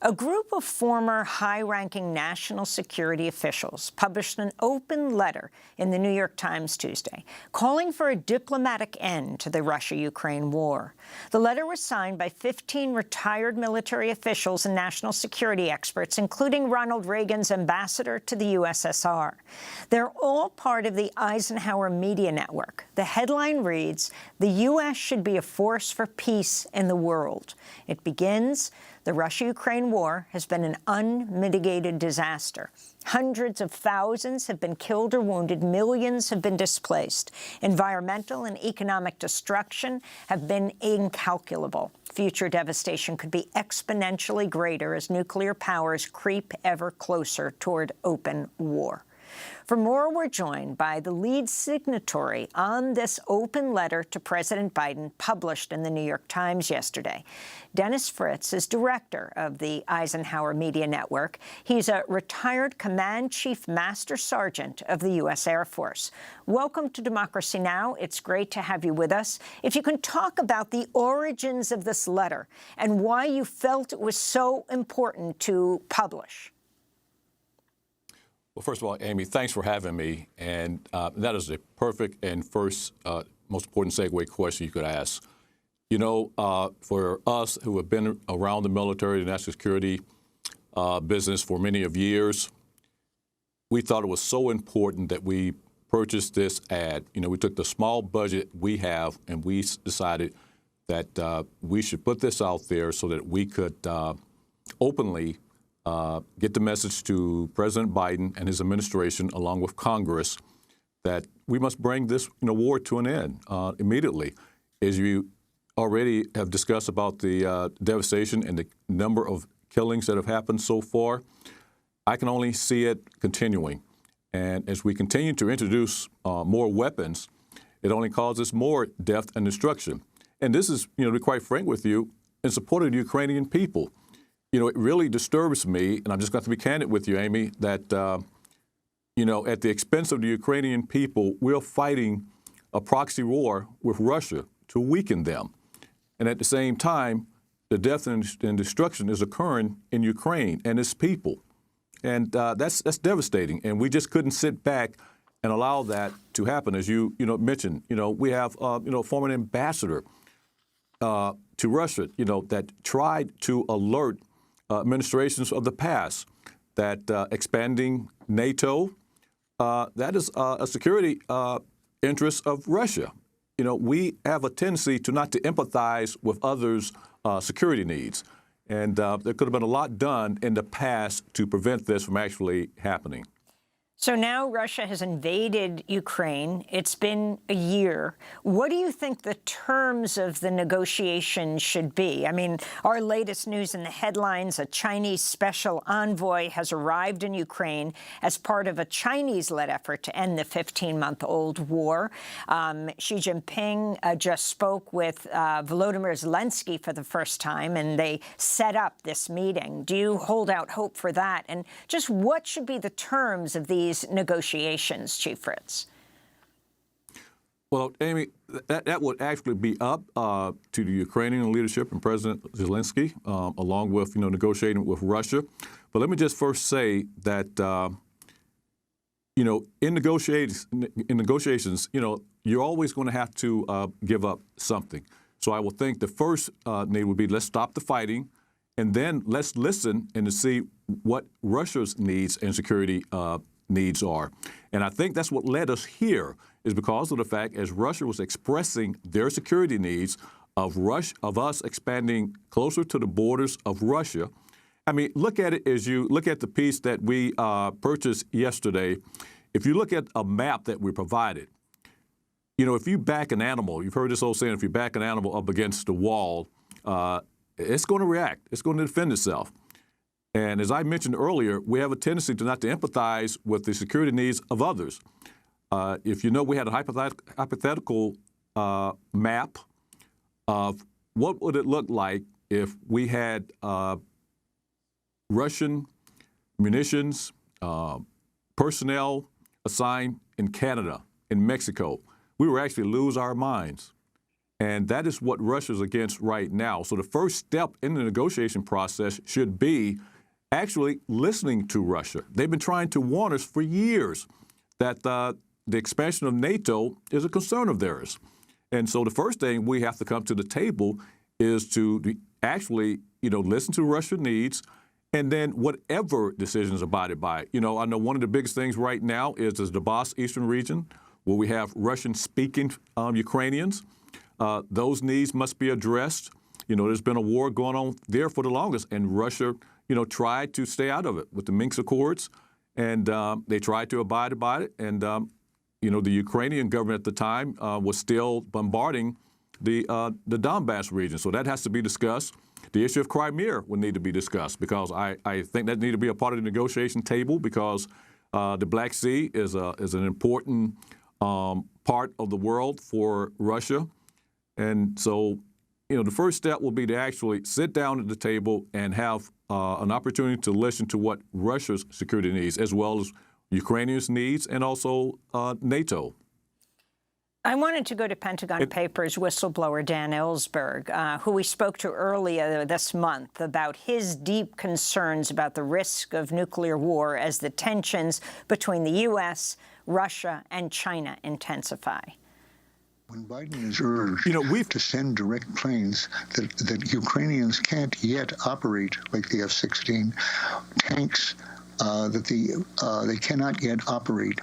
A group of former high-ranking national security officials published an open letter in the New York Times Tuesday, calling for a diplomatic end to the Russia-Ukraine war. The letter was signed by 15 retired military officials and national security experts, including Ronald Reagan's ambassador to the USSR. They're all part of the Eisenhower Media Network. The headline reads, "The U.S. should be a force for peace in the world." It begins, "The Russia-Ukraine war has been an unmitigated disaster. Hundreds of thousands have been killed or wounded. Millions have been displaced. Environmental and economic destruction have been incalculable. Future devastation could be exponentially greater as nuclear powers creep ever closer toward open war." For more, we're joined by the lead signatory on this open letter to President Biden published in the New York Times yesterday. Dennis Fritz is director of the Eisenhower Media Network. He's a retired Command Chief Master Sergeant of the U.S. Air Force. Welcome to Democracy Now! It's great to have you with us. If you can talk about the origins of this letter and why you felt it was so important to publish. Well, first of all, Amy, thanks for having me. And that is a perfect and first most important segue question you could ask. You know, for us who have been around the military, the national security business for many of years, we thought it was so important that we purchased this ad. You know, we took the small budget we have and we decided that we should put this out there so that we could openly get the message to President Biden and his administration, along with Congress, that we must bring this war to an end immediately. As you already have discussed about the devastation and the number of killings that have happened so far, I can only see it continuing. And as we continue to introduce more weapons, it only causes more death and destruction. And this is, to be quite frank with you, in support of the Ukrainian people. You know, it really disturbs me, and I'm just going to be candid with you, Amy, that, at the expense of the Ukrainian people, we're fighting a proxy war with Russia to weaken them. And at the same time, the death and destruction is occurring in Ukraine and its people. And that's devastating. And we just couldn't sit back and allow that to happen. As you mentioned, we have, a former ambassador to Russia, that tried to alert administrations of the past that expanding NATO, that is a security interest of Russia. You know, we have a tendency to not to empathize with others' security needs. And there could have been a lot done in the past to prevent this from actually happening. So now Russia has invaded Ukraine. It's been a year. What do you think the terms of the negotiations should be? I mean, our latest news in the headlines, a Chinese special envoy has arrived in Ukraine as part of a Chinese-led effort to end the 15-month-old war. Xi Jinping just spoke with Volodymyr Zelensky for the first time, and they set up this meeting. Do you hold out hope for that? And just what should be the terms of these negotiations, Chief Fritz? Well, Amy, that would actually be up to the Ukrainian leadership and President Zelensky, along with, negotiating with Russia. But let me just first say that, in negotiations, you're always going to have to give up something. So I will think the first need would be, let's stop the fighting, and then let's listen and to see what Russia's needs and security needs are. And I think that's what led us here, is because of the fact as Russia was expressing their security needs of us expanding closer to the borders of Russia. I mean, look at it as you look at the piece that we purchased yesterday. If you look at a map that we provided, if you back an animal, you've heard this old saying, if you back an animal up against the wall, it's going to react. It's going to defend itself. And as I mentioned earlier, we have a tendency to not to empathize with the security needs of others. If we had a hypothetical map of what would it look like if we had Russian munitions, personnel assigned in Canada, in Mexico, we would actually lose our minds. And that is what Russia's against right now. So the first step in the negotiation process should be actually listening to Russia. They've been trying to warn us for years that the expansion of NATO is a concern of theirs. And so the first thing we have to come to the table is to actually, listen to Russia's needs, and then whatever decisions abided by. I know one of the biggest things right now is the Donbass eastern region, where we have Russian-speaking Ukrainians. Those needs must be addressed. There's been a war going on there for the longest, and Russia, tried to stay out of it with the Minsk Accords, and they tried to abide by it. And, the Ukrainian government at the time was still bombarding the Donbass region. So that has to be discussed. The issue of Crimea would need to be discussed, because I think that need to be a part of the negotiation table, because the Black Sea is an important part of the world for Russia. And so, the first step will be to actually sit down at the table and have an opportunity to listen to what Russia's security needs, as well as Ukrainians' needs, and also NATO. I wanted to go to Pentagon Papers whistleblower Dan Ellsberg, who we spoke to earlier this month about his deep concerns about the risk of nuclear war as the tensions between the U.S., Russia, and China intensify. When Biden is urged to send direct planes that Ukrainians can't yet operate, like the F-16, tanks that they cannot yet operate,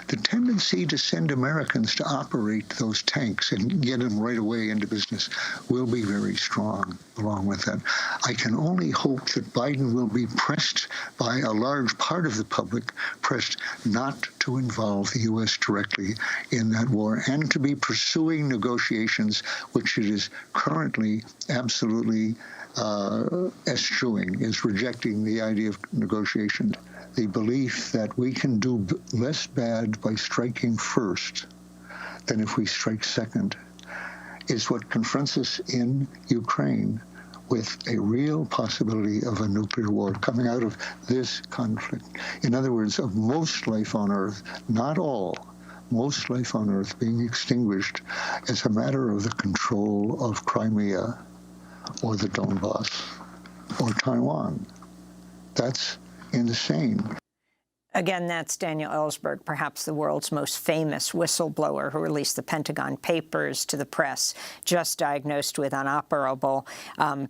the tendency to send Americans to operate those tanks and get them right away into business will be very strong along with that. I can only hope that Biden will be pressed by a large part of the public, pressed not to involve the U.S. directly in that war, and to be pursuing negotiations, which it is currently absolutely eschewing, is rejecting the idea of negotiation. The belief that we can do less bad by striking first than if we strike second is what confronts us in Ukraine with a real possibility of a nuclear war coming out of this conflict. In other words, of most life on Earth, not all, most life on Earth being extinguished as a matter of the control of Crimea or the Donbass or Taiwan. That's insane. Again, that's Daniel Ellsberg, perhaps the world's most famous whistleblower, who released the Pentagon Papers to the press, just diagnosed with inoperable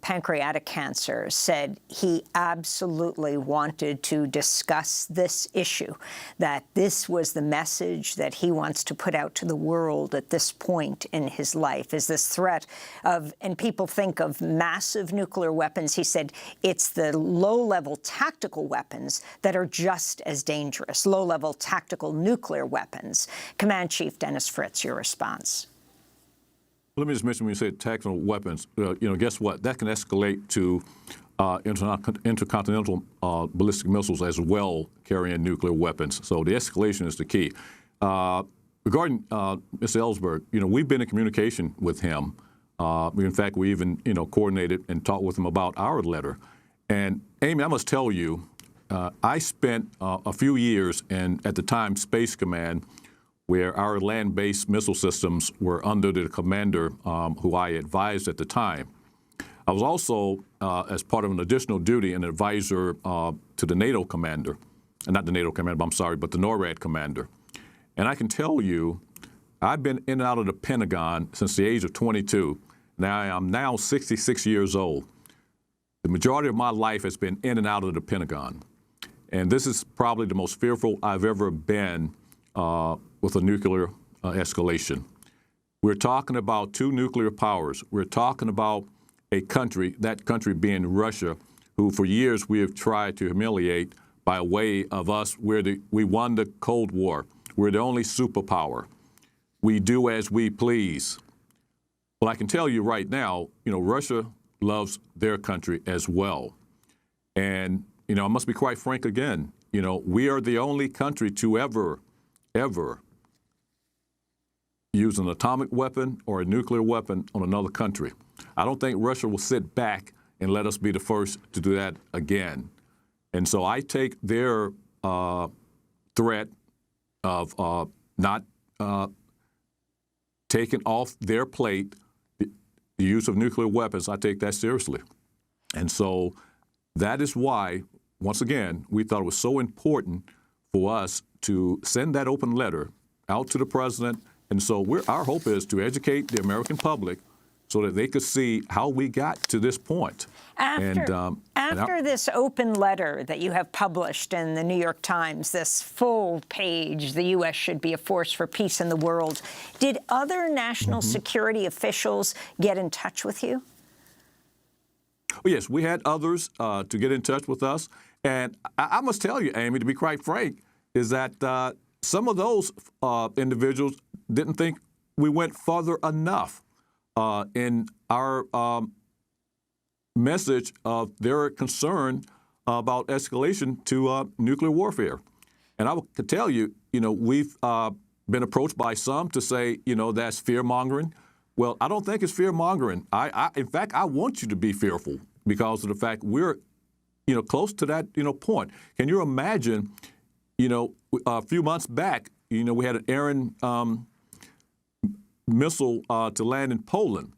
pancreatic cancer, said he absolutely wanted to discuss this issue, that this was the message that he wants to put out to the world at this point in his life, is this threat of, and people think of massive nuclear weapons. He said it's the low-level tactical weapons that are just as dangerous, low-level tactical nuclear weapons. Command Chief Dennis Fritz, your response. Let me just mention, when you say tactical weapons, guess what? That can escalate to intercontinental ballistic missiles as well, carrying nuclear weapons. So the escalation is the key. Regarding Mr. Ellsberg, we've been in communication with him. In fact, we even, coordinated and talked with him about our letter. And Amy, I must tell you, I spent a few years at the time, Space Command, where our land-based missile systems were under the commander who I advised at the time. I was also, as part of an additional duty, an advisor to the NATO commander. Not the NATO commander, I'm sorry, but the NORAD commander. And I can tell you, I've been in and out of the Pentagon since the age of 22. Now, I'm now 66 years old. The majority of my life has been in and out of the Pentagon. And this is probably the most fearful I've ever been with a nuclear escalation. We're talking about two nuclear powers. We're talking about a country, that country being Russia, who for years we have tried to humiliate by way of us. We won the Cold War. We're the only superpower. We do as we please. Well, I can tell you right now, Russia loves their country as well. And, I must be quite frank again, we are the only country to ever use an atomic weapon or a nuclear weapon on another country. I don't think Russia will sit back and let us be the first to do that again. And so I take their threat of not taking off their plate the use of nuclear weapons, I take that seriously. And so that is why, once again, we thought it was so important for us to send that open letter out to the president. And so our hope is to educate the American public so that they could see how we got to this point. After this open letter that you have published in the New York Times, this full page, the U.S. should be a force for peace in the world, did other national security officials get in touch with you? Oh, yes, we had others to get in touch with us. And I must tell you, Amy, to be quite frank, is that some of those individuals didn't think we went further enough in our message of their concern about escalation to nuclear warfare. And I could tell you, we've been approached by some to say, that's fear-mongering. Well, I don't think it's fear-mongering. In fact, I want you to be fearful because of the fact we're, close to that, point. Can you imagine, a few months back, we had an Iran missile to land in Poland.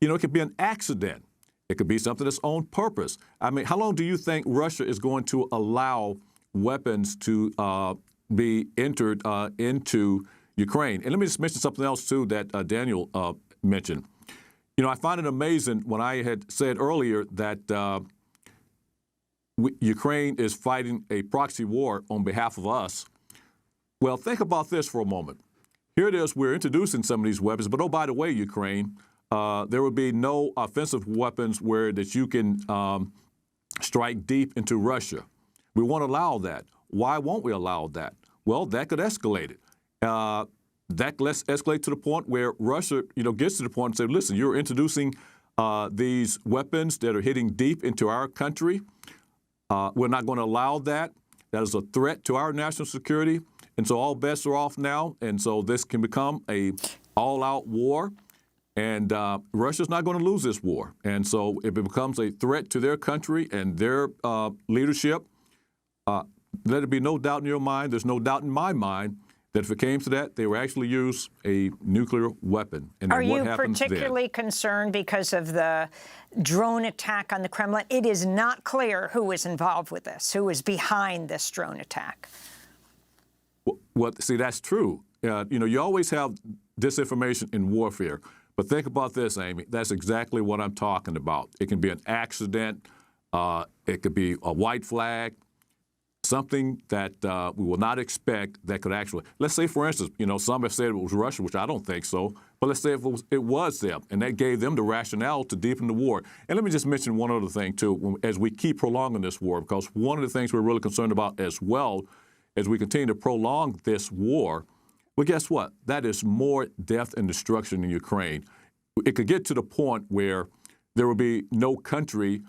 It could be an accident. It could be something that's on purpose. I mean, how long do you think Russia is going to allow weapons to be entered into Ukraine? And let me just mention something else, too, that Daniel mentioned. I find it amazing when I had said earlier that Ukraine is fighting a proxy war on behalf of us. Well, think about this for a moment. Here it is, we're introducing some of these weapons, but oh, by the way, Ukraine, there would be no offensive weapons that you can strike deep into Russia. We won't allow that. Why won't we allow that? Well, that could escalate it. Let's escalate to the point where Russia, gets to the point and say, listen, you're introducing these weapons that are hitting deep into our country. We're not going to allow that. That is a threat to our national security. And so all bets are off now. And so this can become a all-out war. And Russia's not going to lose this war. And so if it becomes a threat to their country and their leadership, let it be no doubt in your mind, there's no doubt in my mind, that if it came to that, they would actually use a nuclear weapon. And Are what you happens particularly concerned because of the drone attack on the Kremlin? It is not clear who was involved with this, who was behind this drone attack. Well, see, that's true. You always have disinformation in warfare. But think about this, Amy. That's exactly what I'm talking about. It can be an accident. It could be a white flag, something that we will not expect that could actually, let's say, for instance, some have said it was Russia, which I don't think so. But let's say it was them, and that gave them the rationale to deepen the war. And let me just mention one other thing, too, as we keep prolonging this war, because one of the things we're really concerned about as well as we continue to prolong this war, well, guess what? That is more death and destruction in Ukraine. It could get to the point where there will be no country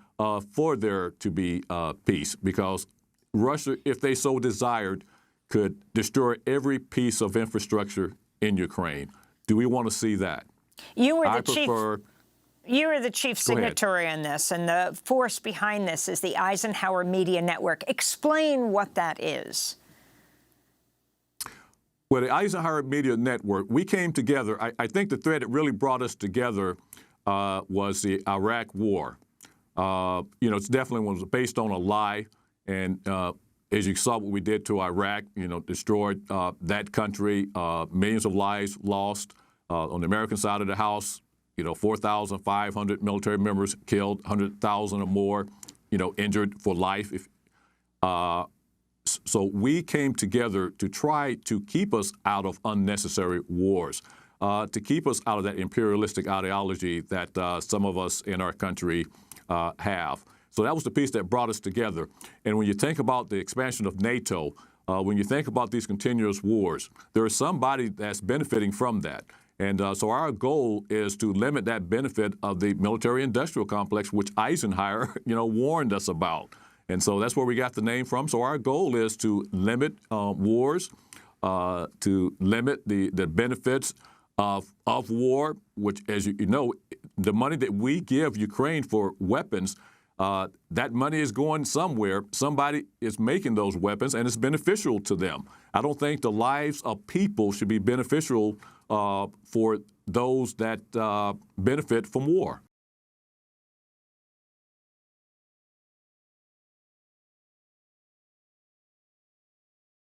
for there to be peace, because Russia, if they so desired, could destroy every piece of infrastructure in Ukraine. Do we want to see that? You were the chief signatory on this, and the force behind this is the Eisenhower Media Network. Explain what that is. Well, the Eisenhower Media Network, we came together. I think the thread that really brought us together was the Iraq War. It's definitely was based on a lie. And as you saw what we did to Iraq, destroyed that country, millions of lives lost on the American side of the house, 4,500 military members killed, 100,000 or more, injured for life. So we came together to try to keep us out of unnecessary wars, to keep us out of that imperialistic ideology that some of us in our country have. So that was the piece that brought us together. And when you think about the expansion of NATO, when you think about these continuous wars, there is somebody that's benefiting from that. And so our goal is to limit that benefit of the military-industrial complex, which Eisenhower, warned us about. And so that's where we got the name from. So our goal is to limit wars, to limit the benefits of war, which, as you know, the money that we give Ukraine for weapons, that money is going somewhere. Somebody is making those weapons, and it's beneficial to them. I don't think the lives of people should be beneficial for those that benefit from war.